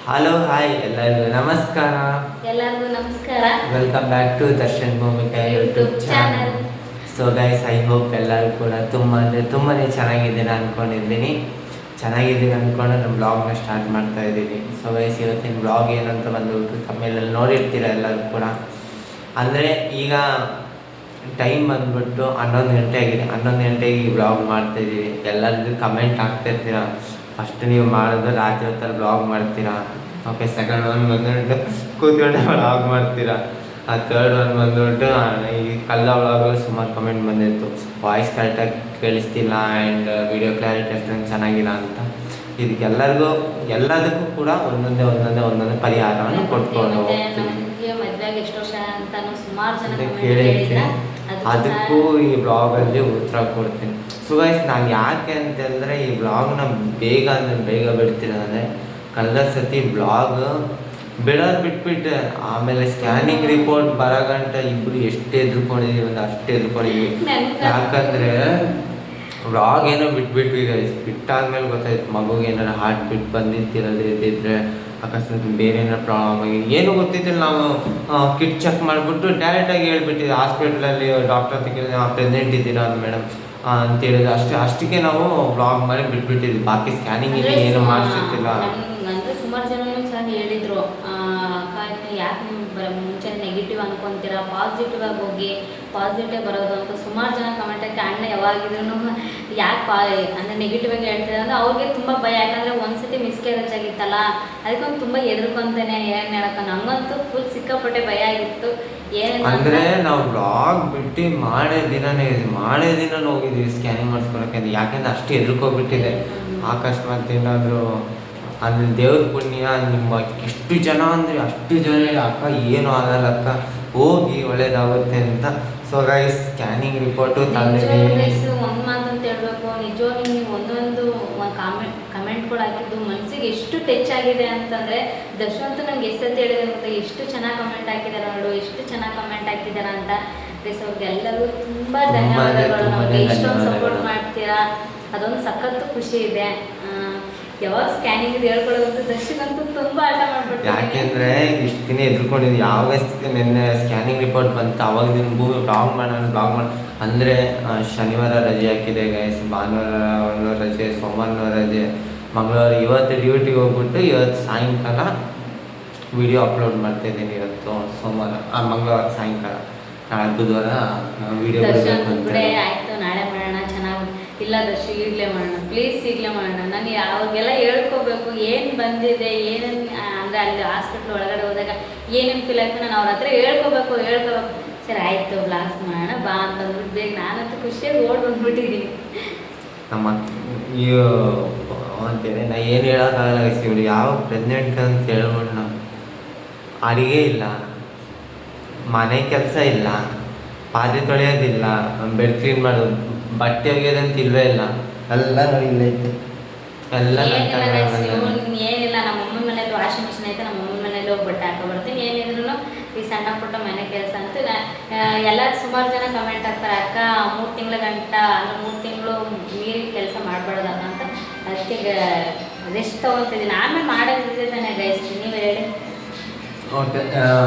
Hello hi ಎಲ್ಲರಿಗೂ ನಮಸ್ಕಾರ. ಎಲ್ಲರಿಗೂ ನಮಸ್ಕಾರ. Welcome back to Darshan Bhoomika YouTube channel. So guys, I hope ಎಲ್ಲರೂ ಕೂಡ ತುಂಬಾ ಚೆನ್ನಾಗಿದ್ದೀನಿ ಅಂದ್ಕೊಂಡು ನಮ್ಮ ಬ್ಲಾಗ್ನ ಸ್ಟಾರ್ಟ್ ಮಾಡ್ತಾ ಇದ್ದೀನಿ. ಸೊ ಗೈಸ್, ಇವತ್ತಿನ ಬ್ಲಾಗ್ ಏನಂತ ಬಂದುಬಿಟ್ಟು ತಮ್ಮೇಲೆ ನೋಡಿರ್ತೀರ ಎಲ್ಲರೂ ಕೂಡ. ಅಂದರೆ ಈಗ ಟೈಮ್ ಬಂದುಬಿಟ್ಟು 11 ಗಂಟೆ ಆಗಿದೆ. 11 ಗಂಟೆಗೆ ಈ ಬ್ಲಾಗ್ ಮಾಡ್ತಾಯಿದ್ದೀವಿ. ಎಲ್ಲರಿಗೂ ಕಮೆಂಟ್ ಆಗ್ತಾಯಿರ್ತೀರ, ಫಸ್ಟ್ ನೀವು ಮಾಡೋದು ರಾತ್ರಿ ಹೊತ್ತಲ್ಲಿ ಬ್ಲಾಗ್ ಮಾಡ್ತೀರಾ, ಓಕೆ. ಸೆಕೆಂಡ್ ಒನ್ ಬಂದುಬಿಟ್ಟು ಕೂತ್ಕೊಂಡೆ ಬ್ಲಾಗ್ ಮಾಡ್ತೀರಾ. ಆ ಥರ್ಡ್ ಒನ್ ಬಂದುಬಿಟ್ಟು ಈ ಕಲ್ಲ ಬ್ಲಾಗಲ್ಲಿ ಸುಮಾರು ಕಮೆಂಟ್ ಬಂದಿತ್ತು, ವಾಯ್ಸ್ ಕರೆಕ್ಟಾಗಿ ಕೇಳಿಸ್ತಿಲ್ಲ ಆ್ಯಂಡ್ ವಿಡಿಯೋ ಕ್ಲಾರಿಟಿ ಅಷ್ಟೊಂದು ಚೆನ್ನಾಗಿಲ್ಲ ಅಂತ. ಇದಕ್ಕೆಲ್ಲರಿಗೂ ಎಲ್ಲದಕ್ಕೂ ಕೂಡ ಒಂದೊಂದೇ ಪರಿಹಾರವನ್ನು ಕೊಟ್ಕೊಂಡು ಹೋಗ್ತೀನಿ. ಕೇಳಿರ್ತೀನಿ, ಅದಕ್ಕೂ ಈ ಬ್ಲಾಗಲ್ಲಿ ಉತ್ತರ ಕೊಡ್ತೀನಿ. ಸೊ ಗೈಸ್, ನಾನು ಯಾಕೆ ಅಂತಂದರೆ ಈ ಬ್ಲಾಗ್ನ ಬೇಗ ಬಿಡ್ತೀನಿ. ಕಳೆದ ಸತಿ ಬ್ಲಾಗ್ ಬಿಡೋದು ಬಿಟ್ಬಿಟ್ಟೆ, ಆಮೇಲೆ ಸ್ಕ್ಯಾನಿಂಗ್ ರಿಪೋರ್ಟ್ ಬರೋ ಗಂಟ ಇಬ್ಬರು ಎಷ್ಟು ಎದ್ರುಕೊಂಡಿದ್ದೀವಿ ಅಂದರೆ ಅಷ್ಟು ಎದ್ರುಕೊಂಡಿದ್ದೀವಿ. ಯಾಕಂದರೆ ಬ್ಲಾಗ್ ಏನೋ ಬಿಟ್ಬಿಟ್ವಿ ಗೈಸ್. ಬಿಟ್ಟಾದ್ಮೇಲೆ ಗೊತ್ತಾಯ್ತು ಮಗುಗೆ ಏನಾರು ಹಾರ್ಟ್ ಬಿಟ್ ಬಂದಿದ್ದಿರೋದಿದ್ದರೆ ಅಕಸ್ಮಾತ್ ಬೇರೆ ಏನಾರು ಪ್ರಾಬ್ಲಮ್ ಆಗಿ ಏನೂ ಗೊತ್ತಿದ್ದಿಲ್ಲ. ನಾವು ಕಿಟ್ ಚೆಕ್ ಮಾಡಿಬಿಟ್ಟು ಡೈರೆಕ್ಟಾಗಿ ಹೇಳ್ಬಿಟ್ಟಿದ್ದೆ ಹಾಸ್ಪಿಟ್ಲಲ್ಲಿ ಡಾಕ್ಟರ್ ಹತ್ರ ಕೇಳಿದ್ರೆ ಪ್ರೆಗ್ನೆಂಟ್ ಇದ್ದೀರಾ ಮೇಡಮ್ ಅಂತ ಹೇಳಿದ್ರೆ ಅಷ್ಟಕ್ಕೆ ನಾವು ಬ್ಲಾಗ್ ಮಾಡಿ ಬಿಟ್ಬಿಟ್ಟಿದ್ವಿ. ಬಾಕಿ ಸ್ಕ್ಯಾನಿಂಗ್ ಇಲ್ಲಿ ಏನು ಮಾಡಿಸಿರ್ತಿಲ್ಲ. ಅಂದರೆ ಸುಮಾರು ಜನನೂ ಸಹ ಹೇಳಿದರು, ಯಾಕೆ ನೀವು ಮುಂಚೆ ನೆಗೆಟಿವ್ ಅನ್ಕೊತೀರಾ, ಪಾಸಿಟಿವ್ ಆಗಿ ಹೋಗಿ ಪಾಸಿಟಿವ್ ಬರೋದು ಅಂತ ಸುಮಾರು ಜನ ಕಮೆಂಟ್ ಹಾಕಿ ಅಣ್ಣ ಯಾವಾಗಿದ್ರು ಯಾಕೆ ಅಂದರೆ ನೆಗೆಟಿವ್ ಆಗಿ ಹೇಳ್ತಾರೆ ಅಂದರೆ ಅವ್ರಿಗೆ ತುಂಬ ಭಯ. ಯಾಕಂದರೆ ಒಂದ್ಸತಿ ಮಿಸ್ಕ್ಯಾರೇಜ್ ಆಗಿತ್ತಲ್ಲ, ಅದಕ್ಕೊಂದು ತುಂಬ ಎದುರ್ಕೊಂತಾನೆ ಏನು ಹೇಳಕ್ಕ. ನಮಗಂತೂ ಫುಲ್ ಸಿಕ್ಕಾಪಟ್ಟೆ ಭಯ ಆಗಿತ್ತು. ಅಂದರೆ ನಾವು ಬ್ಲಾಗ್ ಬಿಟ್ಟು ಮಾಡೇ ದಿನ ಹೋಗಿದ್ವಿ ಸ್ಕ್ಯಾನಿಂಗ್ ಮಾಡಿಸ್ಕೊಳಕ್ಕೆ. ಯಾಕೆಂದ್ರೆ ಅಷ್ಟು ಎದುರ್ಕೊಬಿಟ್ಟಿದೆ. ಅಕಸ್ಮಾತ್ ಏನಾದರೂ ಅಂದರೆ ದೇವ್ರ ಪುಣ್ಯ, ನಿಮ್ಮ ಎಷ್ಟು ಜನ ಅಂದರೆ ಅಷ್ಟು ಜನ ಅಕ್ಕ ಏನೂ ಆಗಲ್ಲ ಅಕ್ಕ, ಹೋಗಿ ಒಳ್ಳೇದಾಗುತ್ತೆ ಅಂತ. ಸೊ ಗೈಸ್, ಸ್ಕ್ಯಾನಿಂಗ್ ರಿಪೋರ್ಟು ತಂದಿದ್ದೀನಿ. ಒಂದು ಮಾತಂತ ಹೇಳ್ಬೇಕು, ನಿಜವಾಗ್ಲೂ ನೀವು ಒಂದೊಂದು ಕಮೆಂಟ್ಗಳು ಹಾಕಿದ್ದು ಮನಸ್ಸಿಗೆ ಎಷ್ಟು ಟಚ್ ಆಗಿದೆ ಅಂತಂದರೆ, ದರ್ಶನ್ ನಂಗೆ ಎಷ್ಟೊತ್ತು ಹೇಳಿದೆ ಗೊತ್ತಾ, ಎಷ್ಟು ಚೆನ್ನಾಗಿ ಕಮೆಂಟ್ ಹಾಕಿದ್ದಾರೆ ನೋಡು, ಎಷ್ಟು ಚೆನ್ನಾಗಿ ಕಮೆಂಟ್ ಹಾಕಿದ್ದಾರೆ ಅಂತ. ಅವ್ರಿಗೆಲ್ಲರೂ ತುಂಬ ಧನ್ಯವಾದಗಳು. ನಮಗೆ ಇಷ್ಟೊಂದು ಸಪೋರ್ಟ್ ಮಾಡ್ತೀರಾ, ಅದೊಂದು ಸಖತ್ತು ಖುಷಿ ಇದೆ. ಯಾವಾಗ ಸ್ಕ್ಯಾನಿಂಗ್ ಹೇಳ್ಕೊಳ್ಳೋದಂತೂ ದರ್ಶನಂತೂ ತುಂಬ ಆಟ ಮಾಡ್ಬಿಟ್ಟು. ಯಾಕೆಂದರೆ ಇಷ್ಟು ದಿನ ಎದುರ್ಕೊಂಡಿದ್ದು ಯಾವಾಗ ನಿನ್ನೆ ಸ್ಕ್ಯಾನಿಂಗ್ ರಿಪೋರ್ಟ್ ಬಂತು ಅವಾಗ ದಿನ ಭೂಮಿ ಬ್ಲಾಗ್ ಮಾಡಿ ಅಂದರೆ ಶನಿವಾರ ರಜೆ ಹಾಕಿದೆ ಗೈಸ್, ಭಾನುವಾರ ಒಂದು ರಜೆ, ಸೋಮವಾರ ರಜೆ, ಮಂಗಳವಾರ ಇವತ್ತು ಡ್ಯೂಟಿಗೆ ಹೋಗ್ಬಿಟ್ಟು ಇವತ್ತು ಸಾಯಂಕಾಲ ವಿಡಿಯೋ ಅಪ್ಲೋಡ್ ಮಾಡ್ತಾಯಿದ್ದೀನಿ. ಇವತ್ತು ಸೋಮವಾರ, ಮಂಗಳವಾರ ಸಾಯಂಕಾಲ, ನಾಳೆ ಬುಧವಾರ ವಿಡಿಯೋ ಬಿಡಬೇಕು ಅಂತ. ಆಯಿತು, ನಾಳೆ ಮಾಡೋಣ, ಚೆನ್ನಾಗಿ ಇಲ್ಲ ದರ್ಶಿ ಈಗಲೇ ಮಾಡೋಣ, ಪ್ಲೀಸ್ ಈಗಲೇ ಮಾಡೋಣ. ನಾನು ಅವ್ರಿಗೆಲ್ಲ ಹೇಳ್ಕೋಬೇಕು ಏನು ಬಂದಿದೆ, ಏನೇನು ಅಂದರೆ ಅಲ್ಲಿ ಹಾಸ್ಪಿಟ್ಲ್ ಒಳಗಡೆ ಹೋದಾಗ ಏನೇನು ಫೀಲ್ ಆಯಿತು ನಾನು ಅವ್ರ ಹತ್ರ ಹೇಳ್ಕೋಬೇಕು. ಸರಿ ಆಯಿತು ಬ್ಲಾಗ್ಸ್ ಮಾಡೋಣ ಬಾ ಅಂತಂದ್ಬಿಟ್ಟು ಬೇಗ ನಾನಂತೂ ಖುಷಿಯಾಗಿ ಬಂದ್ಬಿಟ್ಟಿದ್ದೀನಿ. ನಮ್ಮ ಅಂತೇಳಿ ನಾ ಏನು ಹೇಳೋಕ್ಕಾಗಲ್ಲ ಇವಳು ಯಾವ ಪ್ರೆಗ್ನೆಂಟ್ ಅಂತ ಹೇಳ್ಬಿಟ್ಟು ನಾವು ಅಡುಗೆ ಇಲ್ಲ, ಮನೆ ಕೆಲಸ ಇಲ್ಲ, ಪಾತ್ರೆ ತೊಳೆಯೋದಿಲ್ಲ, ಬೆಡ್ ಕ್ಲೀನ್ ಮಾಡೋದು, ಬಟ್ಟೆ ಒಗೆಯೋದಂತ ಇಲ್ವೇ ಇಲ್ಲ. ಎಲ್ಲ ನೋಡಿ ಇಲ್ಲೈತೆ, ಎಲ್ಲ ಏನಿಲ್ಲ. ನಮ್ಮ ಅಮ್ಮನ ಮನೇಲಿ ವಾಷಿಂಗ್ ಮಿಷಿನ್ ಐತೆ, ನಮ್ಮ ಅಮ್ಮನ ಮನೇಲಿ ಹೋಗಿ ಬಟ್ಟೆ ಹಾಕೋ ಬರ್ತೀನಿ. ಏನಿದ್ರು ಈ ಸಣ್ಣ ಪುಟ್ಟ ಮನೆ ಕೆಲಸ ಅಂತ ಎಲ್ಲ ಸುಮಾರು ಜನ ಕಮೆಂಟ್ ಹಾಕ್ತಾರೆ, ಅಕ್ಕ 3 ತಿಂಗಳ ಗಂಟ ಅಂದರೆ 3 ತಿಂಗಳು ಮೀರಿ ಕೆಲಸ ಮಾಡಬಾರ್ದಕ್ಕ ಅಂತ. ಅದಕ್ಕೆ ರೆಸ್ಟ್ ತೊಗೊತಿದ್ದೀನಿ, ಆಮೇಲೆ ಮಾಡೋದಿದೆ ತಾನೇ ಗೈಸ್, ನೀವು ಹೇಳಿ. ಓಕೆ,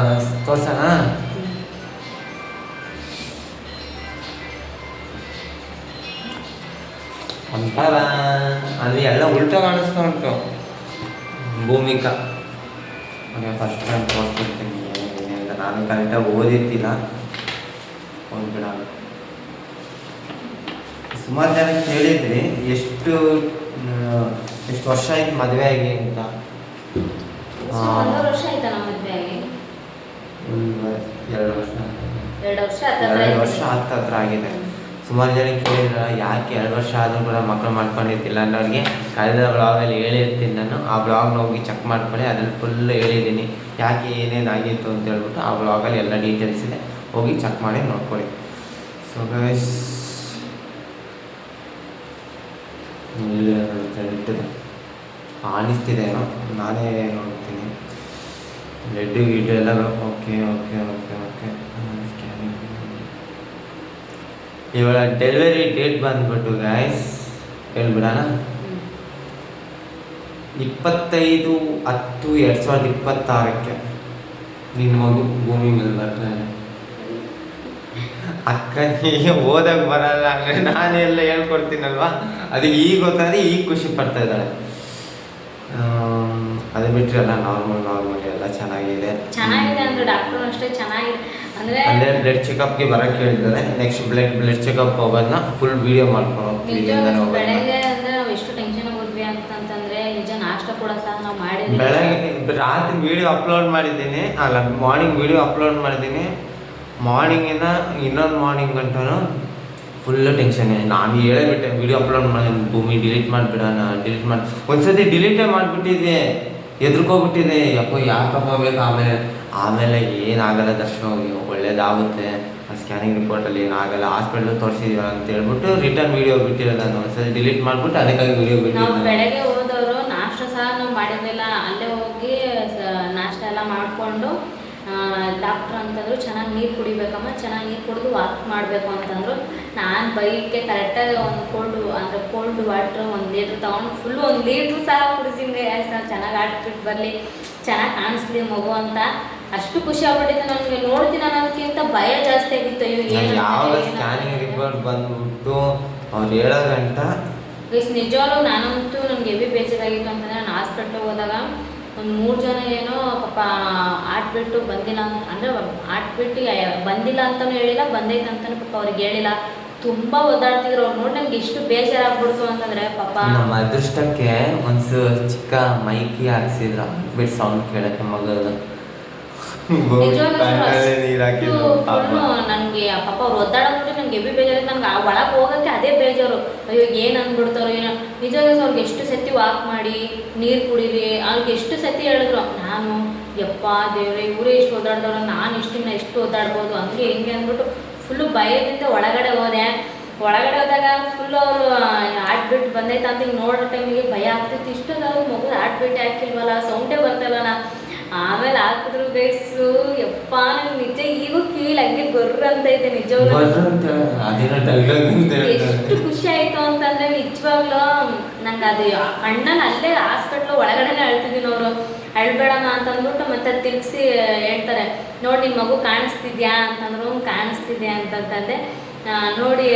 ತೋರ್ಸೋಣ. ಒಂಥರ ಅಂದರೆ ಎಲ್ಲ ಉಲ್ಟಾ ಕಾಣಿಸ್ತಾ ಉಂಟು ಭೂಮಿಕಾ. ಓಕೆ, ಫಸ್ಟ್ ಟೈಮ್ ತೋರಿಸ್ಬಿಡ್ತೀನಿ ಅಂತ. ನಾನು ಕರೆಕ್ಟಾಗಿ ಓದಿರ್ತಿಲ್ಲ, ಹೋಗ್ಬಿಡ. ಸುಮಾರು ಜನ ಕೇಳಿದ್ರಿ ಎಷ್ಟು ವರ್ಷ ಆಯ್ತು ಮದುವೆ ಆಗಿ ಅಂತ. 1 ವರ್ಷ ಆಯ್ತಾ ನಮ್ಮ ಮದುವೆ ಆಗಿ? 2 ವರ್ಷ, 2 ವರ್ಷ ಹತ್ರ ಆಗಿದೆ. ಸುಮಾರು ಜನ ಕೇಳಿದ್ರೆ ಯಾಕೆ 2 ವರ್ಷ ಆದರೂ ಕೂಡ ಮಕ್ಕಳು ಮಾಡ್ಕೊಂಡಿರ್ತಿಲ್ಲ ಅನ್ನೋರಿಗೆ ಕಳೆದ ಬ್ಲಾಗಲ್ಲಿ ಹೇಳಿರ್ತೀನಿ ನಾನು. ಆ ಬ್ಲಾಗ್ನ ಹೋಗಿ ಚೆಕ್ ಮಾಡ್ಕೊಳ್ಳಿ, ಅದ್ರಲ್ಲಿ ಫುಲ್ ಹೇಳಿದ್ದೀನಿ ಯಾಕೆ ಏನೇನಾಗಿತ್ತು ಅಂತ ಹೇಳ್ಬಿಟ್ಟು. ಆ ಬ್ಲಾಗಲ್ಲಿ ಎಲ್ಲ ಡೀಟೇಲ್ಸ್ ಇದೆ, ಹೋಗಿ ಚೆಕ್ ಮಾಡಿ ನೋಡ್ಕೊಳ್ಳಿ. ಸೊ ಗೈಸ್, ಕಾಣಿಸ್ತಿದೆ ಏನೋ, ನಾನೇ ನೋಡ್ತೀನಿ. ಬ್ಲಡ್ ಗಿಡ್ ಎಲ್ಲ ಓಕೆ. ಸ್ಕ್ಯಾನಿಂಗ್ ಇವಳ ಡೆಲಿವರಿ ಡೇಟ್ ಬಂದ್ಬಿಟ್ಟು ಗೈಸ್ ಹೇಳ್ಬಿಡೋಣ, 25/10/2026 ನಿನ್ನ ಮಗು ಭೂಮಿ ಮೇಲೆ ಬರ್ತಾನೆ. ಅಕ್ಕನಿಗೆ ಓದಕ್ಕೆ ಬರಲ್ಲ ಅಂದರೆ ನಾನೆಲ್ಲ ಹೇಳ್ಕೊಡ್ತೀನಲ್ವಾ, ಅದಕ್ಕೆ ಈಗ ಗೊತ್ತಾದ್ರೆ ಈಗ ಖುಷಿ ಪಡ್ತಾ ಇದ್ದಾಳೆ. ಅದು ಬಿಟ್ಟರೆ ಎಲ್ಲ ನಾರ್ಮಲ್ ಎಲ್ಲ ಚೆನ್ನಾಗಿದೆ ಅಂದ್ರೆ ಡಾಕ್ಟರ್ ಅಷ್ಟೇ ಚೆನ್ನಾಗಿದೆ. ಅಂದರೆ ಬ್ಲಡ್ ಚೆಕಪ್ಗೆ ಬರೋಕ್ಕೆ ಹೇಳಿದ್ದಾರೆ. ನೆಕ್ಸ್ಟ್ ಬ್ಲಡ್ ಚೆಕಪ್ ಹೋಗೋದನ್ನ ಫುಲ್ ವಿಡಿಯೋ ಮಾಡ್ಕೊಂಡು ಹೋಗ್ತೀವಿ. ಬೆಳಗ್ಗೆ ಅಂದರೆ ನಾವು ಎಷ್ಟು ಟೆನ್ಷನ್ ಹೋದ್ವಿ ಅಂತಂತಂದರೆ ನಿಜ ನಾಷ್ಟ ಕೂಡ ಸಹ ನಾವು ಮಾಡಿದ್ವಿ. ಬೆಳಗ್ಗೆ ರಾತ್ರಿ ವಿಡಿಯೋ ಅಪ್ಲೋಡ್ ಮಾಡಿದ್ದೀನಿ, ಅಲ್ಲ ಮಾರ್ನಿಂಗ್ ವಿಡಿಯೋ ಅಪ್ಲೋಡ್ ಮಾಡಿದ್ದೀನಿ. ಮಾರ್ನಿಂಗಿಂದ ಇನ್ನೊಂದು ಮಾರ್ನಿಂಗ್ ಗಂಟನು ಫುಲ್ಲು ಟೆನ್ಷನ್. ನಾನು ಹೇಳಬಿಟ್ಟೆ ವಿಡಿಯೋ ಅಪ್ಲೋಡ್ ಮಾಡಿ ಭೂಮಿ ಡಿಲೀಟ್ ಮಾಡಿಬಿಡೋಣ, ಒಂದ್ಸತಿ ಡಿಲೀಟೇ ಮಾಡಿಬಿಟ್ಟಿದ್ದೆ, ಎದ್ರುಕೋಬಿಟ್ಟಿದೆ. ಯಾಕಪ್ಪ ಬೇಕು. ಆಮೇಲೆ ಏನಾಗಲ್ಲ ದರ್ಶನ, ಹೋಗಿ ಒಳ್ಳೇದಾಗುತ್ತೆ, ಸ್ಕ್ಯಾನಿಂಗ್ ರಿಪೋರ್ಟಲ್ಲಿ ಏನಾಗಲ್ಲ, ಹಾಸ್ಪಿಟ್ಲ್ ತೋರಿಸಿದೀವ ಅಂತ ಹೇಳ್ಬಿಟ್ಟು ರಿಟರ್ನ್ ವಿಡಿಯೋ ಬಿಟ್ಟಿರೋದು. ನಾನು ಒಂದ್ಸತಿ ಡಿಲೀಟ್ ಮಾಡಿಬಿಟ್ಟು ಅದಕ್ಕಾಗಿ ವಿಡಿಯೋ ನಾವು ಬೆಳಗ್ಗೆ ಹೋದವರು ನಾಷ್ಟ ಸಹ ನಾವು ಮಾಡಿರಲಿಲ್ಲ. ಅಲ್ಲೇ ಹೋಗಿ ನಾಷ್ಟ ಎಲ್ಲ ಮಾಡಿಕೊಂಡು ಡಾಕ್ಟ್ರ್ ಅಂತಂದರು ಚೆನ್ನಾಗಿ ನೀರು ಕುಡಿಬೇಕಮ್ಮ, ಚೆನ್ನಾಗಿ ನೀರು ಕುಡಿದು ವಾಕ್ ಮಾಡಬೇಕು ಅಂತಂದರು. ನಾನು ಬೈಕ್ಕೆ ಕರೆಕ್ಟಾಗಿ ಒಂದು ಕೋಲ್ಡ್ ವಾಟ್ರ್ 1 ಲೀಟ್ರ್ ತೊಗೊಂಡು ಫುಲ್ಲು 1 ಲೀಟ್ರ್ ಸಹ ಕುಡಿಸಿದ್ದೆ. ಸರ್ ಚೆನ್ನಾಗಿ ಆಡ್ಬಿಟ್ಟು ಬರಲಿ, ಚೆನ್ನಾಗಿ ಕಾಣಿಸ್ಲಿ ಮಗು ಅಂತ ಅಷ್ಟು ಖುಷಿ ಆಗ್ಬಿಟ್ಟಿತ್ತು. ನನಗೆ ನೋಡ್ತೀನಿ ಅನ್ನೋದಕ್ಕಿಂತ ಭಯ ಜಾಸ್ತಿ ಆಗಿತ್ತು. ಯಾವ ಸ್ಕ್ಯಾನಿಂಗ್ ರಿಪೋರ್ಟ್ ಬಂದ್ಬಿಟ್ಟು ಅವ್ರು ಹೇಳೋ ಗಂಟ ನಿಜವಾಗ್ಲೂ ನಾನಂತೂ ನನಗೆ ಹೆವಿ ಬೇಜಾರಾಗಿತ್ತು ಅಂತಂದರೆ, ನಾನು ಹಾಸ್ಪಿಟ್ಲಿಗೆ ಹೋದಾಗ ಒಂದು 3 ಜನ ಏನೋ ಪಾಪ ಆಟ್ಬಿಟ್ಟು ಬಂದಿಲ್ಲ ಅಂದರೆ ಆಟ್ಬಿಟ್ಟು ಬಂದಿಲ್ಲ ಅಂತಲೂ ಹೇಳಿಲ್ಲ, ಬಂದೈತೆ ಅಂತಲೂ ಪಾಪ ಅವ್ರಿಗೆ ಹೇಳಿಲ್ಲ. ತುಂಬ ಒದ್ದಾಡ್ತಿದ್ರು. ಅವ್ರು ನೋಡಿ ನನಗೆ ಎಷ್ಟು ಬೇಜಾರಾಗ್ಬಿಡ್ತು ಅಂತಂದರೆ ಪಾಪ. ನಮ್ಮ ಅದೃಷ್ಟಕ್ಕೆ ಒಂದು ಚಿಕ್ಕ ಮೈಕಿ ಹಾಕ್ಸಿದ್ರು, ಬಿಟ್ಟು ಸೌಂಡ್ ಕೇಳಕ್ಕೆ ಮಗದು. ನನಗೆ ಪಾಪ ಅವ್ರು ಒದ್ದಾಡೋದು ನನಗೆ ಹೆವಿ ಬೇಜಾರಾಯ್ತು. ನನಗೆ ಒಳಗೆ ಹೋಗೋಕ್ಕೆ ಅದೇ ಬೇಜಾರು. ಅಯ್ಯೋ ಏನು ಅಂದ್ಬಿಡ್ತಾರೋ ಏನೋ. ನಿಜವಾಗ್ಲೂ ಅವ್ರಿಗೆ ಎಷ್ಟು ಸತಿ ವಾಕ್ ಮಾಡಿ ನೀರು ಕುಡೀರಿ ಅವ್ರಿಗೆ ಎಷ್ಟು ಸತಿ ಹೇಳಿದ್ರು. ನಾನು ಯಪ್ಪ ದೇವ್ರೆ ಇವರೇ ಎಷ್ಟು ಓದಾಡ್ದವ್ರು, ನಾನು ಎಷ್ಟು ಓದಾಡ್ಬೋದು ಹಂಗೆ ಹಿಂಗೆ ಅಂದ್ಬಿಟ್ಟು ಫುಲ್ಲು ಭಯದಿಂದ ಒಳಗಡೆ ಹೋದೆ. ಒಳಗಡೆ ಹೋದಾಗ ಫುಲ್ಲು ಅವರು ಆಟ್ಬಿಟ್ಟು ಬಂದೈತೆ ಅಂತ ಹಿಂಗೆ ನೋಡೋ ಟೈಮಿಗೆ ಭಯ ಆಗ್ತಿತ್ತು. ಇಷ್ಟೊಂದು ಮಗು ಆಟ್ಬಿಟ್ಟು ಹಾಕಿಲ್ವಲ್ಲ, ಸೌಂಡೇ ಬರ್ತಾಯಿಲ್ಲಲ್ಲ. ಆಮೇಲೆ ಹಾಕಿದ್ರು ಗೈಸು, ಯಪ್ಪ ನಂಗೆ ನಿಜ ಈಗೂ ಕಿವಿಲಿ ಹಂಗೆ ಗೊರ್ರ ಅಂತೈತೆ. ನಿಜವಾಗ್ಲೂ ಎಷ್ಟು ಖುಷಿ ಆಯಿತು ಅಂತಂದರೆ ನಿಜವಾಗ್ಲೂ ನಂಗೆ ಅದು ಕಣ್ಣಲ್ಲಿ ಅಲ್ಲೇ ಹಾಸ್ಪಿಟ್ಲು ಒಳಗಡೆನೇ ಅಳ್ತಿದ್ದೀನಿ. ಅವರು ಅಳ್ಬೇಡಮ್ಮ ಅಂತಂದ್ಬಿಟ್ಟು ಮತ್ತೆ ತಿರುಗಿಸಿ ಹೇಳ್ತಾರೆ, ನೋಡಿ ನಿನ್ನ ಮಗು ಕಾಣಿಸ್ತಿದ್ಯಾ ಅಂತಂದ್ರು. ಕಾಣಿಸ್ತಿದ್ಯಾ ಅಂತಂತಂದೆ. ನೋಡಿ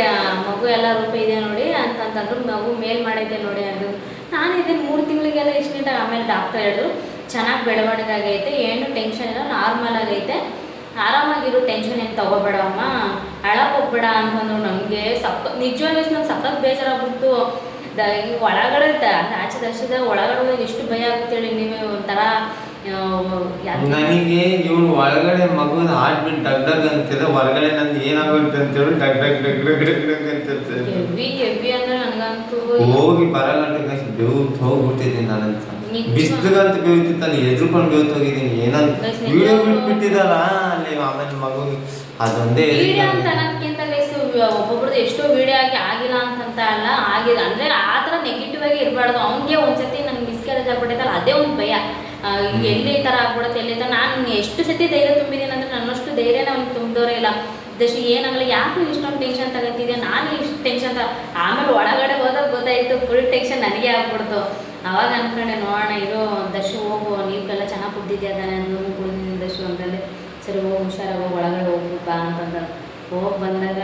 ಮಗು ಎಲ್ಲ ರೂಪ ಇದೆ ನೋಡಿ ಅಂತಂತಂದ್ರು. ಮಗು ಮೇಲ್ ಮಾಡಿದ್ದೆ ನೋಡಿ ಅಂದರು. ನಾನು ಇದನ್ನು 3 ತಿಂಗಳಿಗೆಲ್ಲ ಇಷ್ಟು ನೀಟಾಗಿ. ಆಮೇಲೆ ಡಾಕ್ಟರ್ ಹೇಳಿದ್ರು ಚೆನ್ನಾಗಿ ಬೆಳವಣಿಗೆ ಆಗೈತೆ, ಏನು ಟೆನ್ಷನ್ ಇಲ್ಲ, ನಾರ್ಮಲ್ ಆಗೈತೆ, ಆರಾಮಾಗಿರು, ಟೆನ್ಷನ್ ಏನು ತೊಗೋಬೇಡಮ್ಮ, ಅಳಕ್ಕೆ ಹೋಗ್ಬೇಡ ಅಂತಂದ್ರು. ನನಗೆ ನಿಜವಾಗ್ಲೂ ನಂಗೆ ಸಖತ್ ಬೇಜಾರಾಗ್ಬಿಟ್ಟು ಈ ಒಳಗಡೆ ಆಚೆ ದರ್ಶದ ಒಳಗಡೆ ಎಷ್ಟು ಭಯ ಆಗುತ್ತೆ ಹೇಳಿ ನೀವೇ. ಒಂಥರ ನನಗೆ ಇವಳು ಒಳಗಡೆ ಮಗುನ ಆಡ್ಬಿಟ್ಟು ಡಗ್ ಡಗ್ ಅಂತಿದ್ರೆ, ಹೊರಗಡೆ ನಂದು ಏನಾಗುತ್ತೆ ಅಂತೇಳಿ ಡಗ್ ಡಗ್ ಡಗ್ ಡಗ್ ಡಗ್ ಡಗ್ ಅಂತಿರ್ತದೆ. ಹೆವಿ ಅಂದ್ರೆ ನನಗಂತೂ ಹೋಗಿ ಬರಗಂಟೆ ಬೆವ್ತು ಹೋಗ್ಬಿಟ್ಟಿದ್ದೀನಿ ನಾನಂತ. ಬಿಸಿಲುಗಂತ ಬೇವ್ತಿತ್ತಲ್ಲಿ ಎದ್ರುಕೊಂಡು ಬೇವ್ತು ಹೋಗಿದ್ದೀನಿ. ಏನಂತ ವಿಡಿಯೋ ಬಿಟ್ಬಿಟ್ಟಿದಲ್ಲ ಅಲ್ಲಿ. ಆಮೇಲೆ ಮಗು ಅದೊಂದೇ ವಿಡಿಯೋ ಅಂತ ಅನ್ನೋದಕ್ಕಿಂತ ಒಬ್ಬೊಬ್ರದ್ದು ಎಷ್ಟೋ ವಿಡಿಯೋ ಆಗಿಲ್ಲ ಅಂತಂತ ಅಲ್ಲ, ಆಗಿದೆ ಅಂದರೆ ಆ ಥರ ನೆಗೆಟಿವ್ ಆಗಿ ಇರಬಾರ್ದು. ಅವ್ನಿಗೆ ಒಂದ್ಸತಿ ನನಗೆ ಮಿಸ್ಕ್ಯಾರೇಜ್ ಆಗ್ಬಿಟ್ಟಿದ್ದಲ್ಲ, ಅದೇ ಒಂದು ಭಯ. ಎಲ್ಲಿ ಈ ಥರ ಆಗ್ಬಿಡುತ್ತೆ, ಎಲ್ಲಿ ಈ ಥರ. ನಾನು ಎಷ್ಟು ಸತಿ ಧೈರ್ಯ ತುಂಬಿದ್ದೀನಿ ಅಂದರೆ ನನ್ನಷ್ಟು ಧೈರ್ಯನ ಅವ್ನಿಗೆ ತುಂಬಿದವರೇ ಇಲ್ಲ. ಜಸ್ಟ್ ಏನಾಗಲ್ಲ, ಯಾಕೆ ಇಷ್ಟೊಂದು ಟೆನ್ಷನ್ ತಗೋತಿದ್ದೆ, ನಾನು ಇಷ್ಟು ಟೆನ್ಷನ್ ಆಮೇಲೆ ಒಳಗಡೆ ಹೋದಾಗ ಗೊತ್ತಾಯಿತು ಫುಲ್ ಟೆನ್ಷನ್ ನನಗೆ ಆಗ್ಬಿಡ್ತು. ಅವಾಗ ಅಂದ್ಕೊಂಡೆ ನೋಡೋಣ ಇದು ದರ್ಶು ಹೋಗು, ನೀರಿಗೆಲ್ಲ ಚೆನ್ನಾಗಿ ಕುಡ್ದಿದ್ದೆ ಅದಾನೆ ಅಂದು ಕುಡಿದಿದ್ದೀನಿ ದರ್ಶು ಅಂತಂದೆ. ಸರಿ ಹೋಗಿ ಹುಷಾರಾಗಿ ಒಳಗಡೆ ಹೋಗ್ಬಿಟ್ಟು ಬಾ ಅಂತಂದ್ರೆ ಹೋಗಿ ಬಂದಾಗ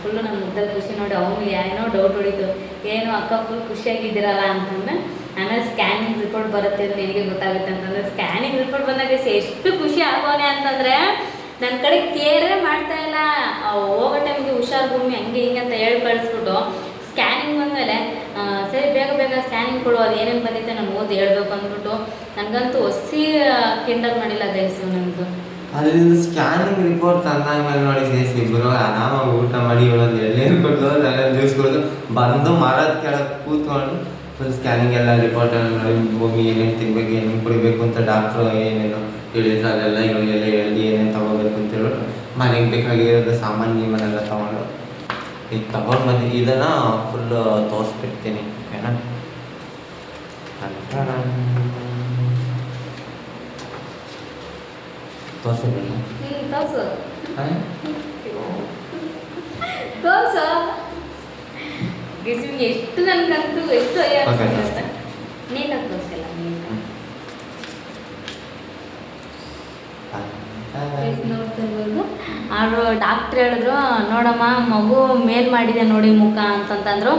ಫುಲ್ಲು ನನ್ನ ಮುದ್ದಲ್ಲಿ ಖುಷಿ ನೋಡಿ. ಅವನು ಏನೋ ಡೌಟ್ ಹೊಡಿತು, ಏನು ಅಕ್ಕ ಫುಲ್ ಖುಷಿಯಾಗಿದ್ದೀರಲ್ಲ ಅಂತಂದ್ರೆ. ಆಮೇಲೆ ಸ್ಕ್ಯಾನಿಂಗ್ ರಿಪೋರ್ಟ್ ಬರುತ್ತೆ, ನಿನಗೆ ಗೊತ್ತಾಗುತ್ತೆ ಅಂತಂದ್ರೆ. ಸ್ಕ್ಯಾನಿಂಗ್ ರಿಪೋರ್ಟ್ ಬಂದಾಗ ಎಷ್ಟು ಖುಷಿ ಆಗೋನೆ ಅಂತಂದರೆ ನನ್ನ ಕಡೆ ಕೇರೇ ಮಾಡ್ತಾಯಿಲ್ಲ. ಹೋಗೋ ಟೈಮ್ಗೆ ಹುಷಾರು ಭೂಮಿ ಹಂಗೆ ಹಿಂಗೆ ಅಂತ ಹೇಳಿ ಕಳಿಸ್ಬಿಟ್ಟು ಸ್ಕ್ಯಾನಿಂಗ್ ಬಂದಮೇಲೆ ಸರಿ ಬೇಗ ಬೇಗ ಸ್ಕ್ಯಾನಿಂಗ್ ಕೊಡು, ಅದು ಏನೇನು ಬಂದಿತ್ತೆ ನಾನು ಓದಿ ಹೇಳ್ಬೇಕು ಅಂದ್ಬಿಟ್ಟು ನನಗಂತೂ ಹೊಸಿ ಕಿಂಡಲ್ ಮಾಡಿಲ್ಲ ಗೈಸು. ನಂದು ಅಲ್ಲಿಂದ ಸ್ಕ್ಯಾನಿಂಗ್ ರಿಪೋರ್ಟ್ ತಂದಾದ್ಮೇಲೆ ನೋಡಿ ಸೇರಿಸಿ ಇಬ್ಬರು ಆರಾಮಾಗಿ ಊಟ ಮಾಡಿ ಇವಳೊಂದು ಎಳ್ನೀರು ಕೊಡೋದು, ಎಲ್ಲ ಜ್ಯೂಸ್ ಕೊಡೋದು, ಬಂದು ಮರದ ಕೆಳಗೆ ಕೂತ್ಕೊಂಡು ಫುಲ್ ಸ್ಕ್ಯಾನಿಂಗ್ ಎಲ್ಲ ರಿಪೋರ್ಟ್ ಎಲ್ಲ ನೋಡಿ ಭೂಮಿ ಏನೇನು ತಿನ್ಬೇಕು, ಏನೇನು ಕುಡಿಬೇಕು ಅಂತ ಡಾಕ್ಟ್ರು ಏನೇನು ಹೇಳಿದ್ರು ಅದೆಲ್ಲ ಇವಳಿಗೆಲ್ಲ ಹೇಳಿ ಏನೇನು ತೊಗೋಬೇಕು ಅಂತ ಹೇಳ್ಬಿಟ್ಟು ಮನೆಗೆ ಬೇಕಾಗಿರೋದು ಸಾಮಾನ್ಯ ಮನೆಲ್ಲ ತೊಗೊಂಡು ಈಗ ತೊಗೊಂಡು ಬಂದು ಇದನ್ನು ಫುಲ್ಲು ತೋರಿಸ್ಬಿಡ್ತೀನಿ. ಓಕೆನಾ? ತೋರಿಸಿಲ್ಲ ತೋರ್ಸು ಎಷ್ಟು ನನಗಂತೂ ಎಷ್ಟು ನೀಟಾಗಿ ತೋರಿಸಿಲ್ಲ. ನೋಡ್ತಿರ್ಬೋದು. ಅವರು ಡಾಕ್ಟ್ರ್ ಹೇಳಿದ್ರು ನೋಡಮ್ಮ ಮಗು ಮೇಲ್ ಮಾಡಿದೆ ನೋಡಿ ಮುಖ ಅಂತಂತಂದ್ರು.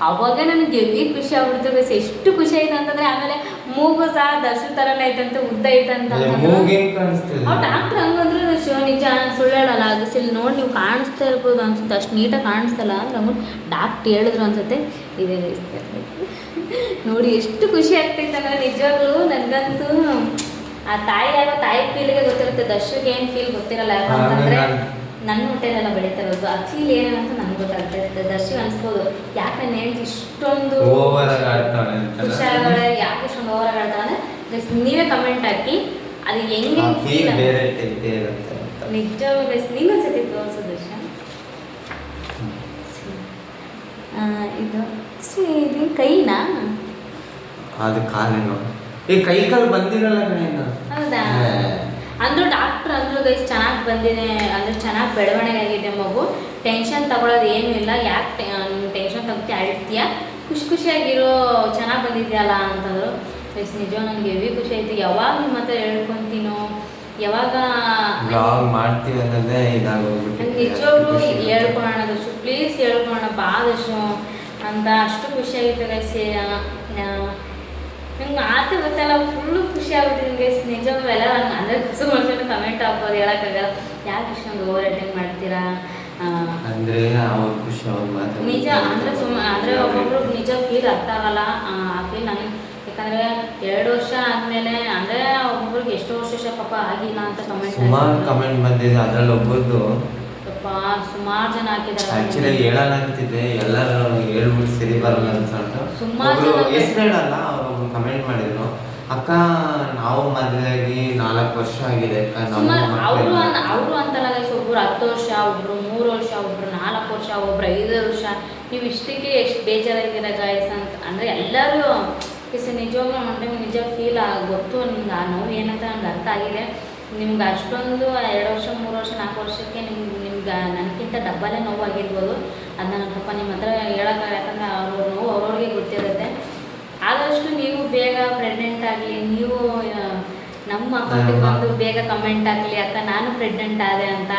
ಅವಾಗ ನನಗೆ ಹೆವಿ ಖುಷಿ ಆಗ್ಬಿಡ್ತು ಗೈಸ್. ಎಷ್ಟು ಖುಷಿ ಆಯ್ತು ಅಂತಂದ್ರೆ ಆಮೇಲೆ ಮೂಗು ಸಹ ದರ್ಶನ ಥರನೇ ಐತಂತೆ, ಉದ್ದ ಐತಂತ ಅವ್ರು ಡಾಕ್ಟ್ರ್ ಹಂಗಂದ್ರೆ ಶಿವ ನಿಜ ಸುಳ್ಳು ಹೇಳಲ್ಲ. ಅದು ಇಲ್ಲಿ ನೋಡಿ ನೀವು ಕಾಣಿಸ್ತಾ ಇರ್ಬೋದು ಅನ್ಸುತ್ತೆ, ಅಷ್ಟು ನೀಟಾಗಿ ಕಾಣಿಸ್ತಲ್ಲ ಅಂದ್ರೆ ಹಂಗೆ ಡಾಕ್ಟ್ರ್ ಹೇಳಿದ್ರು ಅನ್ಸುತ್ತೆ. ಇದೇ ನೋಡಿ ಎಷ್ಟು ಖುಷಿ ಆಗ್ತೈತೆ ಅಂದ್ರೆ ನಿಜವಾಗ್ಲೂ ನನಗಂತೂ ಆ ತಾಯಿ ಫೀಲ್ಗೆ ಗೊತ್ತಿರುತ್ತೆ, ದರ್ಶಗೆ ಏನು ಫೀಲ್ ಗೊತ್ತಿರಲ್ಲ. ಯಾಕಂತಂದರೆ ನನ್ನ ಹೊಟ್ಟೆಲೆಲ್ಲ ಬೆಳೀತಿರೋದು ಆ ಫೀಲ್ ಏನೇನಂತ ನನಗೆ ಗೊತ್ತಾಗ್ತಾ ಇರುತ್ತೆ. ದರ್ಶಿಗೆ ಅನ್ಸ್ಬೋದು ಯಾಕೆ ನನ್ನ ಹೆಂಡ್ತಿ ಇಷ್ಟೊಂದು ಖುಷಿಯಾಗಳೆ, ಯಾಕೆ ಇಷ್ಟೊಂದು ಓವರಾಗಿ ಆಡ್ತಾಳೆ ಅಂದರೆ ನೀವೇ ಕಮೆಂಟ್ ಹಾಕಿ ಅದು ಹೆಂಗೆ ಫೀಲ್ ನಿಜವಾಗ್ಲೂ ಗೈಸ್. ನೀನೊಂದ್ಸತಿ ತೋರಿಸು ದರ್ಶ. ಇದು ಇದು ಕೈನಾ ಅದು ಕಾಲೇನು ಈ ಕೈ ಕಾಲು ಬಂದಿರಲ್ಲ ಕಣೇನ. ಹೌದಾ? ಅಂದ್ರು ಡಾಕ್ಟ್ರ್ ಅಂದ್ರು ಗೈಸ್ ಚೆನ್ನಾಗಿ ಬಂದಿದೆ ಅಂದ್ರೆ ಚೆನ್ನಾಗಿ ಬೆಳವಣಿಗೆ ಆಗಿದೆ ಮಗು, ಟೆನ್ಷನ್ ತಗೊಳ್ಳೋದು ಏನೂ ಇಲ್ಲ. ಯಾಕೆ ಟೆನ್ಷನ್ ತಗೊತಿ ಅಳ್ತೀಯ, ಖುಷಿಯಾಗಿರೋ, ಚೆನ್ನಾಗಿ ಬಂದಿದೆಯಲ್ಲ ಅಂತಂದರು ಗೈಸ್. ನಿಜ ನನಗೆ ಹೆವಿ ಖುಷಿ ಆಯಿತು. ಯಾವಾಗ ನಿಮ್ಮ ಹತ್ರ ಹೇಳ್ಕೊತೀನೋ, ಯಾವಾಗ ಮಾಡ್ತೀವಿ ಅನ್ನೋದೇ ಇದಾಗೋಗ್ಬಿಟ್ಟು ನಿಜವಾಗ್ಲೂ ಹೇಳ್ಕೊಳೋಣ ದರ್ಶು, ಪ್ಲೀಸ್ ಹೇಳ್ಕೊಳೋಣ ಬಾ ದರ್ಶು ಅಂತ ಅಷ್ಟು ಖುಷಿಯಾಗಿತ್ತು ಗೈಸ್. ನಂಗೆ ಮಾತು ಗೊತ್ತಲ್ಲ, ಫುಲ್ಲು ಖುಷಿ ಆಗ್ಬಿಟ್ಟಿದ್ದೀನಿ ಗೈಸ್. ನಿಜವಾಗ್ಲೂ ಎಲ್ಲ ನಂಗೆ ಅಂದರೆ ಖುಷಿ ಮಾಡ್ಕೊಂಡು ಕಮೆಂಟ್ ಹಾಕ್ಬೋದು, ಹೇಳೋಕ್ಕಾಗಲ್ಲ ಯಾಕೆ ಇಷ್ಟೊಂದು ಓವರ್ ಅಟೆಂಡ್ ಮಾಡ್ತೀರಾ ಅಂದರೆ ಅವ್ರ ಖುಷಿ ಅವ್ರ ಮಾತು ನಿಜ. ಅಂದರೆ ಅಂದರೆ ಒಬ್ಬೊಬ್ರು ನಿಜ ಫೀಲ್ ಅರ್ಥ ಆಗಲ್ಲ ಆ ಫೀಲ್ ನನಗೆ. ಯಾಕಂದರೆ 2 ವರ್ಷ ಆದಮೇಲೆ ಅಂದರೆ ಒಬ್ಬೊಬ್ರಿಗೆ ಎಷ್ಟೋ ವರ್ಷ ಪಾಪ ಆಗಿಲ್ಲ ಅಂತ ಕಮೆಂಟ್ ಬಂದಿದೆ. ಅದರಲ್ಲಿ ಒಬ್ಬರದ್ದು ಸುಮಾರು ಜನ ಹಾಕಿದ್ದಾರೆ. ಆಕ್ಚುಲಿ ಹೇಳೋಣ ಅಂತಿದ್ದೆ, ಎಲ್ಲರೂ ಹೇಳ್ಬಿಟ್ಟು ಸರಿ ಬರಲ್ಲ ಅನ್ಸಂಟು ಸುಮಾರು ಹೆಸರು ಹೇಳಲ್ಲ. ಅವರು ಕಮೆಂಟ್ ಮಾಡಿದ್ರು, ಅಕ್ಕ ನಾವು ಮದುವೆಯಾಗಿ 4 ವರ್ಷ ಆಗಿದೆ ಅಕ್ಕ. ಅವರು ಅಂತಲ್ಲ ಗೈಸ್, ಒಬ್ರು 10 ವರ್ಷ, ಒಬ್ರು 3 ವರ್ಷ, ಒಬ್ರು 4 ವರ್ಷ, ಒಬ್ರು 5 ವರ್ಷ. ನೀವು ಇಷ್ಟಕ್ಕೆ ಎಷ್ಟು ಬೇಜಾರಾಗಿದ್ದೀರ ಗೈಸ್ ಅಂತ ಅಂದರೆ ಎಲ್ಲರೂ ನಿಜವಾಗ್ಲೂ ಒನ್ ಟೈಮ್ ನಿಜ ಫೀಲ್ ಗೊತ್ತು ನಿಮ್ಗೆ ಆ ನೋವು ಏನಂತ ನನಗೆ ಅರ್ಥ ಆಗಿದೆ. ನಿಮ್ಗೆ ಅಷ್ಟೊಂದು 2 ವರ್ಷ 3 ವರ್ಷ 4 ವರ್ಷಕ್ಕೆ ನಿಮ್ಗೆ ನನಗಿಂತ ಡಬ್ಬಲೇ ನೋವು ಆಗಿರ್ಬೋದು. ಅದನ್ನ ನನ್ನ ಪಾಪ ನಿಮ್ಮ ಹತ್ರ ಹೇಳೋಕ್ಕಾಗಲ್ಲ, ಯಾಕಂದರೆ ಅವ್ರ ನೋವು ಅವ್ರವ್ರಿಗೆ ಗೊತ್ತಿರುತ್ತೆ. ಆದಷ್ಟು ನೀವು ಬೇಗ ಪ್ರೆಗ್ನೆಂಟ್ ಆಗಲಿ, ನೀವು ನಮ್ಮ ಅಕೌಂಟಿಗೆ ಬಂದು ಬೇಗ ಕಮೆಂಟ್ ಆಗಲಿ ಅಕ್ಕ ನಾನು ಪ್ರೆಗ್ನೆಂಟ್ ಆದೆ ಅಂತ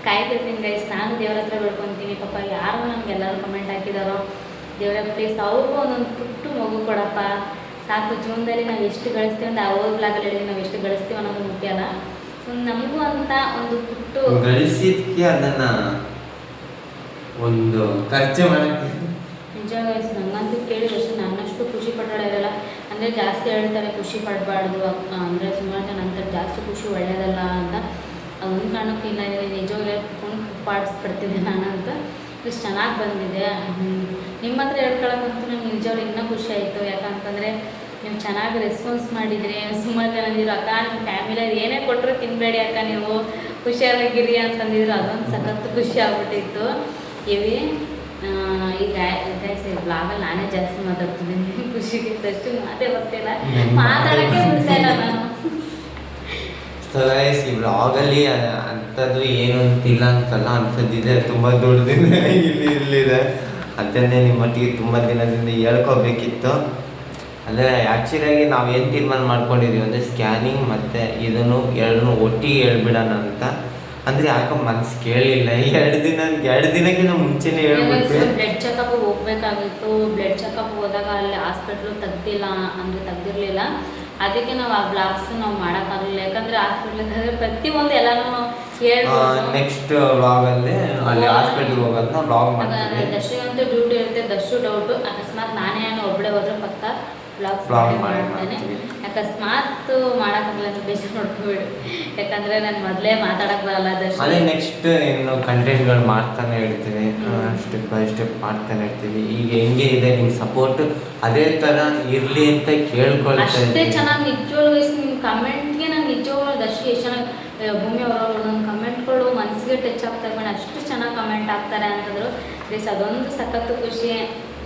ಕಾಯ್ತಿರ್ತೀನಿ ಗೈಸ್. ನಾನು ದೇವ್ರ ಹತ್ರ ಬೇಡ್ಕೊತೀನಿ ಪಾಪ ಯಾರು ನನಗೆಲ್ಲರೂ ಕಮೆಂಟ್ ಹಾಕಿದಾರೋ ದೇವರ ಪ್ಲೀಸ್ ಅವ್ರಿಗೂ ಒಂದೊಂದು ಪುಟ್ಟು ಮಗು ಕೊಡಪ್ಪ ಸಾಕು. ಜೀವನದಲ್ಲಿ ನಾವು ಎಷ್ಟು ಗಳಿಸ್ತೀವಿ ಅಂತ ಅವ್ರ ಬ್ಲಾಗಲ್ಲಿ ಹೇಳಿದ್ವಿ, ನಾವು ಎಷ್ಟು ಗಳಿಸ್ತೀವಿ ಅನ್ನೋದು ಮುಖ್ಯ ಅಲ್ಲ. ನಮಗೂ ಅಂತ ಒಂದು ಪುಟ್ಟು ಗಳಿಸಿದ್ಕೆ ಅದನ್ನ ಒಂದು ಖರ್ಚು ಮಾಡಕ್ಕೆ ನಿಜ ಗೈಸ್. ನಂಗಂತೂ ಕೇಳಿ ಅಷ್ಟು ನನ್ನಷ್ಟು ಖುಷಿ ಪಟ್ಟೋಳ ಇರಲ್ಲ. ಅಂದರೆ ಜಾಸ್ತಿ ಹೇಳ್ತಾರೆ ಖುಷಿ ಪಡಬಾರ್ದು ಅಂದರೆ ಸುಮಾರು ಜನ ಅಂತಾರೆ ಜಾಸ್ತಿ ಖುಷಿ ಒಳ್ಳೆಯದಲ್ಲ ಅಂತ. ಅದೊಂದು ಕಾರಣಕ್ಕೂ ಇಲ್ಲ, ನಿಜವಾಗ್ಲೇ ಪಾಡಿಸ್ಬಿಡ್ತಿದ್ದೆ ನಾನಂತ. ಇಷ್ಟು ಚೆನ್ನಾಗಿ ಬಂದಿದೆ. ನಿಮ್ಮ ಹತ್ರ ಹೇಳ್ಕೊಳಕ್ಕಂತೂ ನನಗೆ ನಿಜವಾಗ್ಲೂ ಇನ್ನೂ ಖುಷಿ ಆಯಿತು. ಯಾಕಂತಂದರೆ ನೀವು ಚೆನ್ನಾಗಿ ರೆಸ್ಪಾನ್ಸ್ ಮಾಡಿದ್ರಿ. ಸುಮಾರು ಜನ ಅಂದಿದ್ರು ಅಕ್ಕ ನಿಮ್ಮ ಫ್ಯಾಮಿಲಿಯವ್ರು ಏನೇ ಕೊಟ್ಟರು ತಿನ್ನಬೇಡಿ ಅಕ್ಕ, ನೀವು ಖುಷಿಯಾಗಿರಿ ಅಂತಂದಿದ್ರು. ಅದೊಂದು ಸಖತ್ತು ಖುಷಿ ಆಗ್ಬಿಟ್ಟಿತ್ತು. ಇವಿ ಈಗ ಬ್ಲಾಗಲ್ಲಿ ನಾನೇ ಜಾಸ್ತಿ ಮಾತಾಡ್ತಿದ್ದೀನಿ, ಖುಷಿಗೆ ಅಷ್ಟು ಮಾತೇ ಬರ್ತಿಲ್ಲ, ಮಾತಾಡೋಕ್ಕೆ ಬಿಡ್ತಾಯಿಲ್ಲ ನಾನು. ಸೊ ಗೈಸ್ ಈ ಬ್ಲಾಗಲ್ಲಿ ಅಂಥದ್ದು ಏನು ಅಂತಿಲ್ಲ ಅಂತಲ್ಲ, ಅಂಥದ್ದಿದೆ, ತುಂಬ ದೊಡ್ಡದಿದೆ, ಇಲ್ಲಿದೆ. ಅದನ್ನೇ ನಿಮ್ಮೊಟ್ಟಿಗೆ ತುಂಬ ದಿನದಿಂದ ಹೇಳ್ಕೋಬೇಕಿತ್ತು. ಅಂದರೆ ಆ್ಯಕ್ಚುಲಿಯಾಗಿ ನಾವು ಏನು ತೀರ್ಮಾನ ಮಾಡ್ಕೊಂಡಿದ್ದೀವಿ ಅಂದರೆ ಸ್ಕ್ಯಾನಿಂಗ್ ಮತ್ತು ಇದನ್ನು ಎರಡನ್ನೂ ಒಟ್ಟಿಗೆ ಹೇಳ್ಬಿಡೋಣ ಅಂತ. ಅಂದರೆ ಯಾಕೋ ಮನಸ್ಸು ಕೇಳಲಿಲ್ಲ. 2 ದಿನಕ್ಕಿಂತ ಮುಂಚೆನೇ ಹೇಳ್ಬಿಟ್ವಿ. ಬ್ಲಡ್ ಚೆಕಪ್ ಹೋಗ್ಬೇಕಾಗಿತ್ತು. ಬ್ಲಡ್ ಚೆಕಪ್ ಹೋದಾಗ ಅಲ್ಲಿ ಹಾಸ್ಪಿಟ್ಲು ತೆಗ್ದಿರಲಿಲ್ಲ. ಅದಕ್ಕೆ ನಾವು ಆ ಬ್ಲಾಗ್ಸ್ ನಾವು ಮಾಡೋಕ್ಕಾಗಲಿಲ್ಲ. ಯಾಕಂದರೆ ಹಾಸ್ಪಿಟ್ಲಿಗೆ ಪ್ರತಿಯೊಂದು ಎಲ್ಲನೂ ಹೇಳ್ಬೋದು. ನೆಕ್ಸ್ಟ್ ವ್ಲಾಗಲ್ಲಿ ಅಲ್ಲಿ ಹಾಸ್ಪಿಟ್ಲಿಗೆ ಹೋಗೋದನ್ನ ವ್ಲಾಗ್ ಮಾಡ್ತೀವಿ. ದರ್ಶಿಗಂತೂ ಡ್ಯೂಟಿ ಇರುತ್ತೆ, ದರ್ಶು ಡೌಟು. ಅಕಸ್ಮಾತ್ ನಾನೇ ಒಬ್ಬಳೇ ಹೋದ್ರೆ ಪಕ್ಕ ವ್ಲಾಗ್ ಮಾಡ್ತೇನೆ. ಅಕಸ್ಮಾತ್ ಮಾಡೋಕ್ಕಾಗಲ್ಲ ಅಂತ ಬೇಜಾರು ನೋಡ್ಕೊಬೇಡಿ, ಯಾಕಂದರೆ ನಾನು ಮೊದಲೇ ಮಾತಾಡೋಕ್ಕೆ ಬರಲ್ಲ ದರ್ಶನ. ಅದೇ ನೆಕ್ಸ್ಟ್ ಇನ್ನು ಕಂಟೆಂಟ್ಗಳು ಮಾಡ್ತಾನೆ ಇರ್ತೀವಿ, ಸ್ಟೆಪ್ ಬೈ ಸ್ಟೆಪ್ ಮಾಡ್ತಾನೆ ಇರ್ತೀವಿ. ಈಗ ಹೆಂಗೆ ಇದೆ ನಿಮ್ಮ ಸಪೋರ್ಟ್ ಅದೇ ಥರ ಇರಲಿ ಅಂತ ಕೇಳ್ಕೊಳ್ತಾ ಅಷ್ಟೇ ಚೆನ್ನಾಗಿ. ನಿಜವಾಗ್ಲೂ ನಿಮ್ಮ ಕಮೆಂಟ್ಗೆ ನಾನು ನಿಜವಾಗ್ಲೂ ದರ್ಶಿ ಎಷ್ಟು ಚೆನ್ನಾಗಿ ಭೂಮಿ ಅವರವರು ನನ್ನ ಕಮೆಂಟ್ಗಳು ಮನಸ್ಸಿಗೆ ಟಚ್ ಆಗ್ತಾರೆ ಮೇಡಮ್, ಅಷ್ಟು ಚೆನ್ನಾಗಿ ಕಮೆಂಟ್ ಆಗ್ತಾರೆ ಅಂತಂದರು. ಪ್ಲೀಸ್ ಅದೊಂದು ಸಖತ್ತು ಖುಷಿ.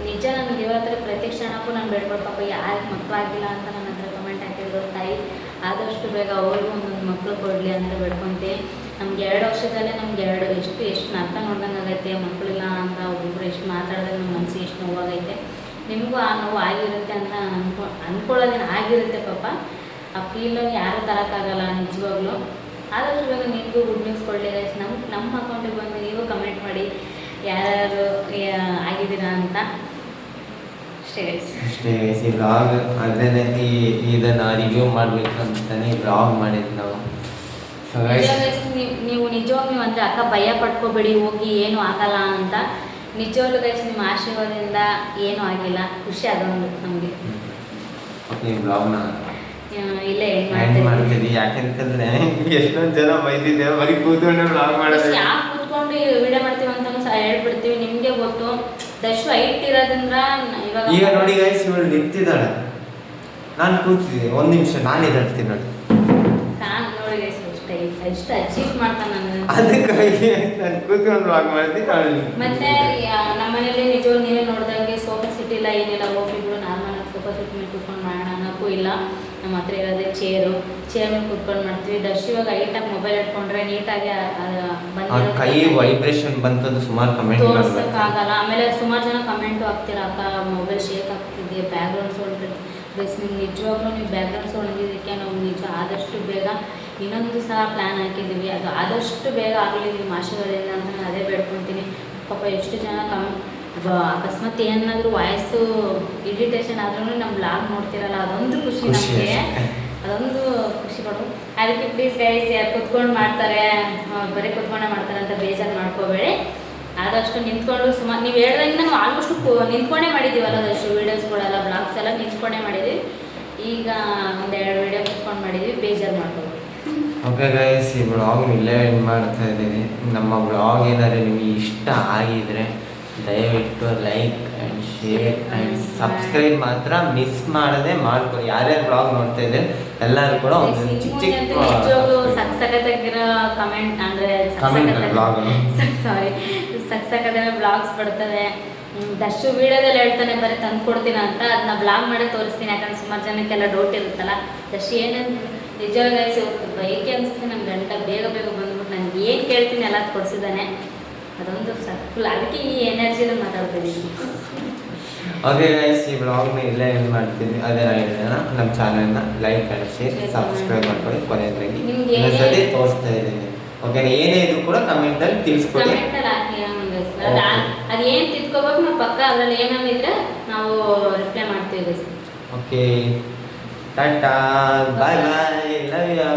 ನಿಜ ನನ್ನ ದೇವರ ಹತ್ರ ಪ್ರತಿ ಕ್ಷಣಕ್ಕೂ ನಾನು ಬೇಡ್ಕೊಳ್ ಪಾಪ ಯಾರಿಗೆ ಮಕ್ಕಳಾಗಿಲ್ಲ ಅಂತ ನನ್ನ ಹತ್ರ ಕಮೆಂಟ್ ಹಾಕಿದ್ರು ತಾಯಿ ಆದಷ್ಟು ಬೇಗ ಅವ್ರಿಗೂ ಒಂದೊಂದು ಮಕ್ಕಳು ಕೊಡಲಿ ಅಂತ ಬೇಡ್ಕೊತೀವಿ. ನಮ್ಗೆ 2 ವರ್ಷದಲ್ಲೇ ನಮ್ಗೆ ಎಷ್ಟು ನರ್ಕ ನೋಡ್ದಂಗೆ ಆಗೈತೆ, ಮಕ್ಕಳಿಲ್ಲ ಅಂತ ಒಬ್ಬೊಬ್ರು ಎಷ್ಟು ಮಾತಾಡಿದಾಗ ನಮ್ಮ ಮನಸ್ಸಿಗೆ ಎಷ್ಟು ನೋವಾಗೈತೆ. ನಿಮಗೂ ಆ ನೋವು ಆಗಿರುತ್ತೆ ಅಂತ ನಾನು ಅನ್ಕೊಳ್ಳೋದೇನು ಆಗಿರುತ್ತೆ ಪಾಪ. ಆ ಫೀಲು ಯಾರೂ ತರೋಕ್ಕಾಗಲ್ಲ ನಿಜವಾಗ್ಲೂ. ಆದಷ್ಟು ಬೇಗ ನಿಮಗೂ ಗುಡ್ ನ್ಯೂಸ್ ಕೊಡಲಿ ಗೈಸ್. ನಮ್ಮ ಅಕೌಂಟಿಗೆ ಬಂದು ನೀವು ಕಮೆಂಟ್ ಮಾಡಿ ಯಾರ್ಯಾರು ಆಗಿದ್ದೀರಾ ಅಂತ. ಅಷ್ಟೇ ಗೈಸ್. ಅಷ್ಟೇ ಗೈಸ್, ಈ ವ್ಲಾಗ್ ಅದನ್ನೇ ಇದನ್ನು ರಿವ್ಯೂ ಮಾಡಬೇಕು ಅಂತಾನೆ ವ್ಲಾಗ್ ಮಾಡಿದ್ದು ನಾವು. ಸೊ ಗೈಸ್, ನೀವು ನಿಜವಾಗ್ಲೂ ಅಂದರೆ ಅಕ್ಕ ಭಯ ಪಡ್ಕೋಬೇಡಿ, ಹೋಗಿ ಏನೂ ಆಗಲ್ಲ ಅಂತ. ನಿಜವಾಗ್ಲೂ ಗೈಸ್ ನಿಮ್ಮ ಆಶೀರ್ವಾದದಿಂದ ಏನೂ ಆಗಿಲ್ಲ, ಖುಷಿ ಅದೊಂದು ನಮಗೆ. ಓಕೆ, ಈ ವ್ಲಾಗ್ನ ಇಲ್ಲೇ ಎಂಡ್ ಮಾಡ್ತೀವಿ. ಯಾಕೆಂತಂದ್ರೆ ಎಷ್ಟೊಂದು ಜನ ಬೈದಿದ್ದೆ ಬರೀ ಕೂತ್ಕೊಂಡೆ ವ್ಲಾಗ್ ಮಾಡೋದು. ಯಾಕೆ ಕೂತ್ಕೊಂಡು ವಿಡಿಯೋ ಮಾಡ್ತೀವಿ ಅಂತಾನು ಸಹ ಹೇಳ್ಬಿಡ್ತೀವಿ. ನಿಮಗೆ ಗೊತ್ತು, ದಶು ಹೈಟ್ ಇರೋದ್ರಿಂದ ಈಗ ನೋಡಿ ಗೈಸ್, ಇವಳು ನಿಂತಿದ್ದಾಳೆ, ನಾನು ಕೂತಿದ್ದೀನಿ. 1 ನಿಮಿಷ ನಾನು ಎದ್ದಾಡ್ತೀನಿ ನೋಡಿ. ನಾನು ನೋಡಿ ಗೈಸ್ ಎಷ್ಟು ಅಚೀವ್ ಮಾಡ್ತಾನೆ ನಾನು. ಅದಕ್ಕಾಗಿ ನಾನು ಕೂತ್ಕೊಂಡು ವ್ಲಾಗ್ ಮಾಡ್ತೀನಿ. ಮತ್ತೆ ನಮ್ಮನೇಲಿ ನಿಜವಾಗ್ಲೂ ನೀವೇ ನೋಡ್ದಂಗೆ ಸೋಫಾ ಸೀಟ್ ಇಲ್ಲ, ಏನಿಲ್ಲ. ಹೋಗಿಬಿಡು ನಾರ್ಮಲ್ ಆಗಿ ಸೋಫಾ ಸೀಟ್ ಮೇಲೆ ಕೂತ್ಕೊಂಡು ಮಾಡೋಣ ಅನ್ನೋಕ್ಕೂ ಇಲ್ಲ. ನಮ್ಮ ಹತ್ರ ಇರೋದೇ ಚೇರ್ ಮೇಲೆ ಕೂತ್ಕೊಂಡು ಮಾಡ್ತೀವಿ. ದರ್ಶ್ ಇವಾಗ ಐಟಾಗಿ ಮೊಬೈಲ್ ಇಟ್ಕೊಂಡ್ರೆ ನೀಟಾಗಿ ಕೈ ವೈಬ್ರೇಷನ್ ಬಂತಂದು ಸುಮಾರು ಕಮೆಂಟ್ ತೋರ್ಸೋಕ್ಕಾಗಲ್ಲ. ಆಮೇಲೆ ಸುಮಾರು ಜನ ಕಮೆಂಟು ಹಾಕ್ತೀರಾ, ಅಕ್ಕ ಮೊಬೈಲ್ ಶೇಕ್ ಆಗ್ತಿದೆ, ಬ್ಯಾಕ್ಗ್ರೌಂಡ್ ಸೌಂಡ್ ಗೈಸ್. ನಿಮ್ಗೆ ನಿಜವಾಗ್ಲೂ ನೀವು ಬ್ಯಾಕ್ಗ್ರೌಂಡ್ ಸೌಂಡ್ ಅಂದಿದ್ದಕ್ಕೆ ನಾವು ನಿಜ ಆದಷ್ಟು ಬೇಗ ಇನ್ನೊಂದು ಸಹ ಪ್ಲ್ಯಾನ್ ಹಾಕಿದ್ದೀವಿ. ಅದು ಆದಷ್ಟು ಬೇಗ ಆಗಲಿ ನಿಮ್ಮ ಆಶೀರ್ವಾದದಿಂದ ಅಂತ ನಾನು ಅದೇ ಬೇಡ್ಕೊತೀನಿ. ಪಾಪ ಎಷ್ಟು ಜನ ಅಕಸ್ಮಾತ್ ಏನಾದರೂ ವಾಯ್ಸು ಇರಿಟೇಷನ್ ಆದ್ರೂ ನಮ್ಮ ಬ್ಲಾಗ್ ನೋಡ್ತಿರಲ್ಲ, ಅದೊಂದು ಖುಷಿ ನಮಗೆ, ಅದೊಂದು ಖುಷಿ ಪಡೋದು. ಅದಕ್ಕೆ ಪ್ಲೀಸ್ ಗೈಸ್, ಯಾರು ಕುತ್ಕೊಂಡು ಮಾಡ್ತಾರೆ, ಬರೀ ಕುತ್ಕೊಂಡೇ ಮಾಡ್ತಾರೆ ಅಂತ ಬೇಜಾರು ಮಾಡ್ಕೋಬೇಡಿ. ಆದಷ್ಟು ನಿಂತ್ಕೊಂಡು ಸುಮಾರು ನೀವು ಹೇಳ್ದಂಗೆ ನಾವು ಆಲ್ಮೋಸ್ಟ್ ನಿಂತ್ಕೊಂಡೇ ಮಾಡಿದ್ದೀವಲ್ಲ ಅದಷ್ಟು ವೀಡಿಯೋಸ್ಗಳೆಲ್ಲ, ಬ್ಲಾಗ್ಸ್ ಎಲ್ಲ ನಿಂತ್ಕೊಂಡೇ ಮಾಡಿದ್ವಿ. ಈಗ ಒಂದೆರಡು ವೀಡಿಯೋ ಕುತ್ಕೊಂಡು ಮಾಡಿದ್ವಿ, ಬೇಜಾರು ಮಾಡ್ಕೋಬೇಡಿ. ಓಕೆ ಗೈಸ್, ಈ ವ್ಲಾಗ್ ಇಲ್ಲೇ ಎಂಡ್ ಮಾಡ್ತಾ ಇದ್ದೀನಿ. ನಮ್ಮ ವ್ಲಾಗ್ ಏನಾದ್ರು ನಿಮಗೆ ಇಷ್ಟ ಆಗಿದ್ರೆ ದಯವಿಟ್ಟು like and share and subscribe ಮಾತ್ರ ಮಿಸ್ ಮಾಡದೆ ಮಾಡ್ಕೊಳ್ಳಿ. ಯಾರ್ಯಾರು ವ್ಲಾಗ್ ನೋಡ್ತಾ ಇದ್ದಾರೆ ಎಲ್ಲರೂ ಕೂಡ ಒಂದು ಚಿಕ್ಕ ಸಕ್ಕತ್ತಾಗಿರೋ ಕಮೆಂಟ್ ಅಂದರೆ ಸಕ್ಕತ್ತಾಗಿರೋ ಬ್ಲಾಗ್ಸ್ ಬರ್ತವೆ. ದರ್ಶು ವೀಡಿಯೋದಲ್ಲಿ ಹೇಳ್ತಾನೆ ಬರೀ ತಂದು ಕೊಡ್ತೀನಿ ಅಂತ, ಅದನ್ನ ಬ್ಲಾಗ್ ಮಾಡಿ ತೋರಿಸ್ತೀನಿ. ಯಾಕಂದ್ರೆ ಸುಮಾರು ಜನಕ್ಕೆಲ್ಲ ಡೌಟ್ ಇರುತ್ತಲ್ಲ. ದರ್ಶು ಏನಂತ ನಿಜವಾಗಿ ಗೈಸ್ ಇವತ್ತು ಬೈಕೆ ಅನಿಸುತ್ತೆ, ನಮ್ಮ ಗಂಟ ಬೇಗ ಬಂದ್ಬಿಟ್ಟು ನನಗೆ ಏನು ಕೇಳ್ತೀನಿ ಎಲ್ಲ ಕೊಡಿಸಿದ್ದಾನೆ. ಅದೊಂದು ಫುಲ್ ಅದಕ್ಕೆ ಈ ಎನರ್ಜಿನ ಮಾತಾಡ್ತಿದ್ದೀನಿ. ಓಕೆ ಗೈಸ್, ಈ ವ್ಲಾಗ್ನ ಇಲ್ಲೇ ಎಂಡ್ ಮಾಡ್ತೀನಿ. ಅದೇ ಹೇಳಿದ ನಮ್ಮ ಚಾನಲ್ನ ಲೈಕ್ ಆ್ಯಂಡ್ ಶೇರ್ ಸಬ್ಸ್ಕ್ರೈಬ್ ಮಾಡ್ಕೊಳ್ಳಿ. ಕೊನೆಯದಾಗಿ ಇನ್ನೊಂದ್ಸತಿ ತೋರಿಸ್ತಾ ಇದ್ದೀನಿ. ಓಕೆ, ಏನೇ ಇದ್ರು ಕೂಡ ಕಮೆಂಟಲ್ಲಿ ತಿಳಿಸ್ಕೊಡಿ. ಅದೇನು ತಿಳ್ಕೊಬೇಕು ನಾವು ಪಕ್ಕ ಅದರಲ್ಲಿ ಏನಾಗಿದ್ರೆ ನಾವು ರಿಪ್ಲೈ ಮಾಡ್ತೀವಿ. Okay, tata, bye bye, love you.